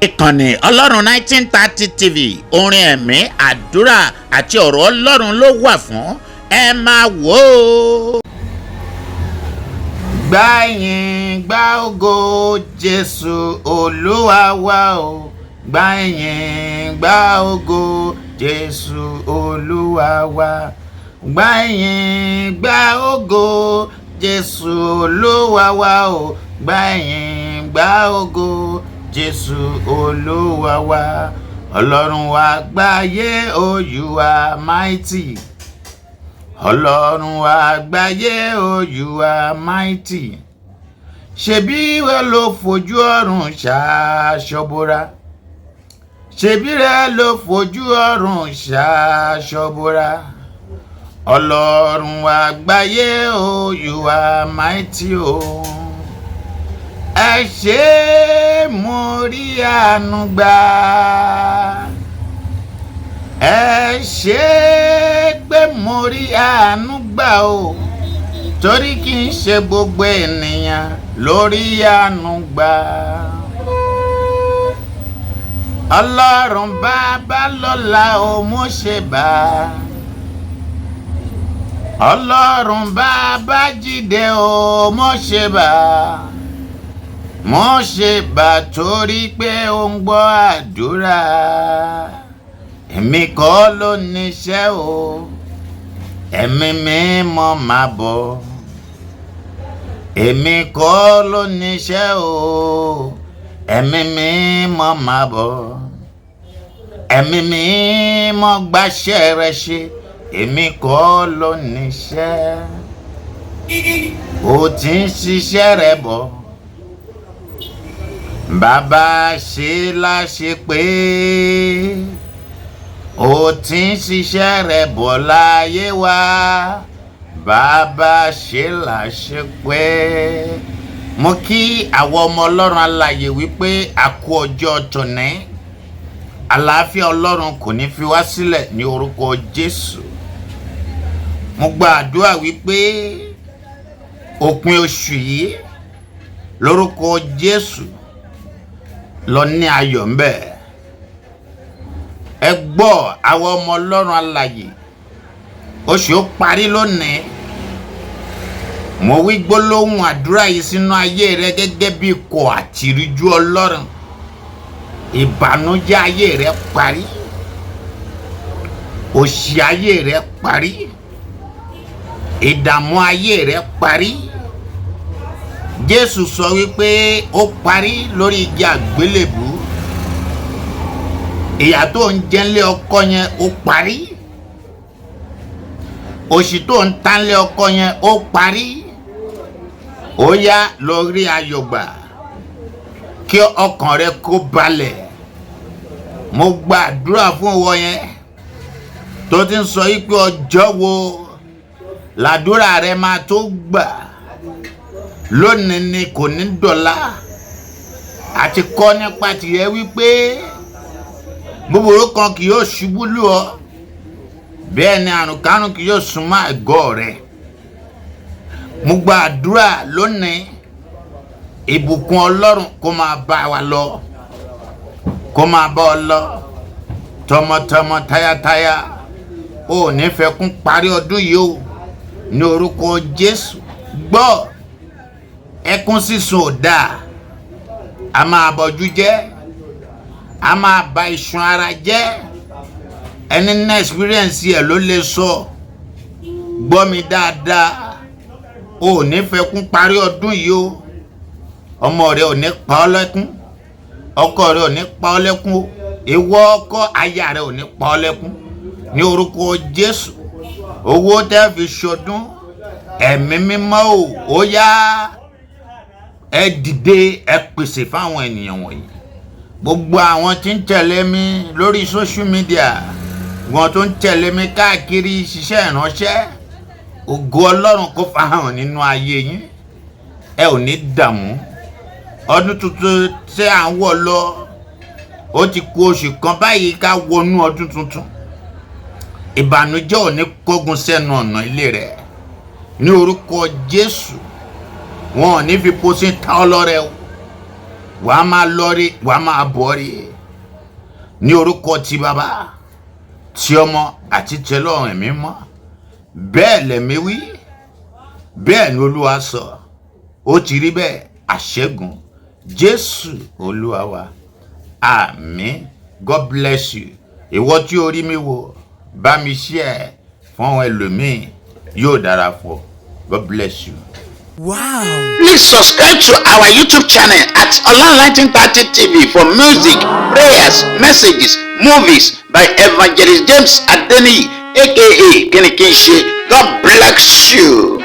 ìkànnì ọlọ́run 1930 TV orin ẹ̀mí àdúrà àti ọ̀rọ̀ ọlọ́run ló wà fún ẹ máa wò ó. Gbà yìn gbà ògo Jésù Olúwa wa o, gbà yìn gbà ògo Jésù Olúwa wa, gbà yìn gbà ògo Jésù Olúwa wa o, gbà yìn gbà ògo Jésù Olúwa wa. Ọlọ́run wa àgbáyé, oh you are mighty. Ọlọ́run wa àgbáyé, oh you are mighty. Ṣebí rẹ ló fojú ọ̀run ṣaṣọ́bora, ṣebí rẹ ló fojú ọ̀run ṣaṣọ́bora. Ọlọ́run wa àgbáyé, oh you are mighty o. Ẹ ṣé mo rí àánú gbà, ẹ ṣé pé mo rí àánú gbà o, torí kì í ṣe gbogbo ènìyàn lórí àánú gbà. Ọlọ́run bàbá lọ́la o mo ṣe bá, Ọlọ́run bàbá jíde o mo ṣe bá, mo ṣe bá torí pé ó ń gbọ́ àdúrà. Èmi kọ́ ló níṣẹ́ o, ẹ̀mí mímọ́ máa bọ̀. Èmi kọ́ ló níṣẹ́ o, ẹ̀mí mímọ́ máa bọ̀. Ẹ̀mí mímọ́ gbàṣẹ́ rẹ ṣe, èmi kọ́ ló níṣẹ́. Ó ti ń ṣiṣẹ́ rẹ bọ̀, bàbá ṣe láṣẹ pé ó ti ń ṣiṣẹ́ rẹ̀ bọ̀ láyé wa, bàbá ṣe láṣẹ pé. Mo kí àwọn ọmọ ọlọ́run alààyè wípé a kú ọjọ́ tòní. Àlàáfíà ọlọ́run kò ní fi wá sílẹ̀ ní orúkọ Jésù. Mo gba àdúrà wípé òpin oṣù yìí lórúkọ Jésù lọ ní ayọ̀ ń bẹ. Ẹ gbọ́ àwọn ọmọ ọlọ́run alààyè, oṣù ó parí lónìí. Mo wí gbólóhùn àdúrà yìí sínú ayé rẹ gẹ́gẹ́ bí ikọ̀ àtìríjú ọlọ́run. Ìbànújẹ́ ayé rẹ parí, òṣì ayé rẹ parí, ìdààmú ayé rẹ parí. Jésù sọ wípé ó parí lórí igi àgbélébù. Ìyà tó ń jẹ nílé ọkọ yẹn ó parí, òṣì tó ń tán nílé ọkọ yẹn ó parí. Ó yá lọ rí ayọ̀ gbà kí ọkàn rẹ kó balẹ̀. Mo gbàdúrà fún ìwọ yẹn tó ti ń sọ wípé ọjọ́ wo làdúrà rẹ máa tó gbà. Lónìí ni kò ní dọ̀la. Àti kọ́ nípa tìyẹ wípé búburú kan kì yóò ṣubú lù ọ́, bẹ́ẹ̀ ni àrùnkárùn kì yóò súnmọ́ àgọ́ rẹ. Mo gba àdúrà lónìí, ìbùkún ọlọ́run kó máa bá wa lọ, kó máa bá ọ lọ tọmọtọmọ táyátáyá. Ó ní fẹ́ kún parí ọdún yìí o, ní orúkọ Jésù. Gbọ́, ẹkún sísun ò dáa, a máa bọjú jẹ́, a máa ba iṣan ara jẹ́. Ẹni ní experience ẹ̀ ló lè sọ. Gbọ́ mi dáadáa, ó ní fẹ́ kún parí ọdún yìí o. Ọmọ rẹ ò ní pa ọ́ lẹ́kún, ọkọ rẹ ò ní pa ọ́ lẹ́kún o. Ìwọ ọkọ, aya rẹ ò ní pa ọ́ lẹ́kún ní orúkọ Jésù. Owó tẹ́ fi ṣọdún, ẹ̀mí mímọ́ o, ó yá ẹ dìde, ẹ pèsè fáwọn ènìyàn wọ̀nyí. Gbogbo àwọn tí ń tẹ̀lé mi lórí social media, wọn tó ń tẹ̀lé mi káàkiri ṣiṣẹ́ ìránṣẹ́, ògo ọlọ́run kó fahàn nínú ayé yín. Ẹ ò ní dààmú. Ọdún tuntun tí à ń wọ̀ lọ, ó ti kù oṣù kan báyìí ká wọnú ọdún tuntun. Ìbànújẹ́ ò ní kógun sẹ́nu ọ̀nà ilé rẹ̀ ní orúkọ Jésù. Wọn ò ní fi pósí ta ọlọ́rẹ o. wàá máa lọ́rí wàá máa bọ́rí ní orúkọ ti bàbá ti ọmọ àti tẹlọ́run ẹ̀mí mọ́. Bẹ́ẹ̀ lẹ̀mí wí, bẹ́ẹ̀ ni Olúwa sọ, ó ti rí bẹ́ẹ̀. Àṣẹ́gun Jésù Olúwa wa. Àmín. God bless you. Ìwọ tí o rí mi wò, bá mi share fún àwọn ẹlòmíì, yóò dára fún ọ. God bless you. Wow. Please subscribe to our YouTube channel at Online 1930 TV for music, prayers, messages, movies by Evangelist James Adeni, aka Kinikinse. God bless you.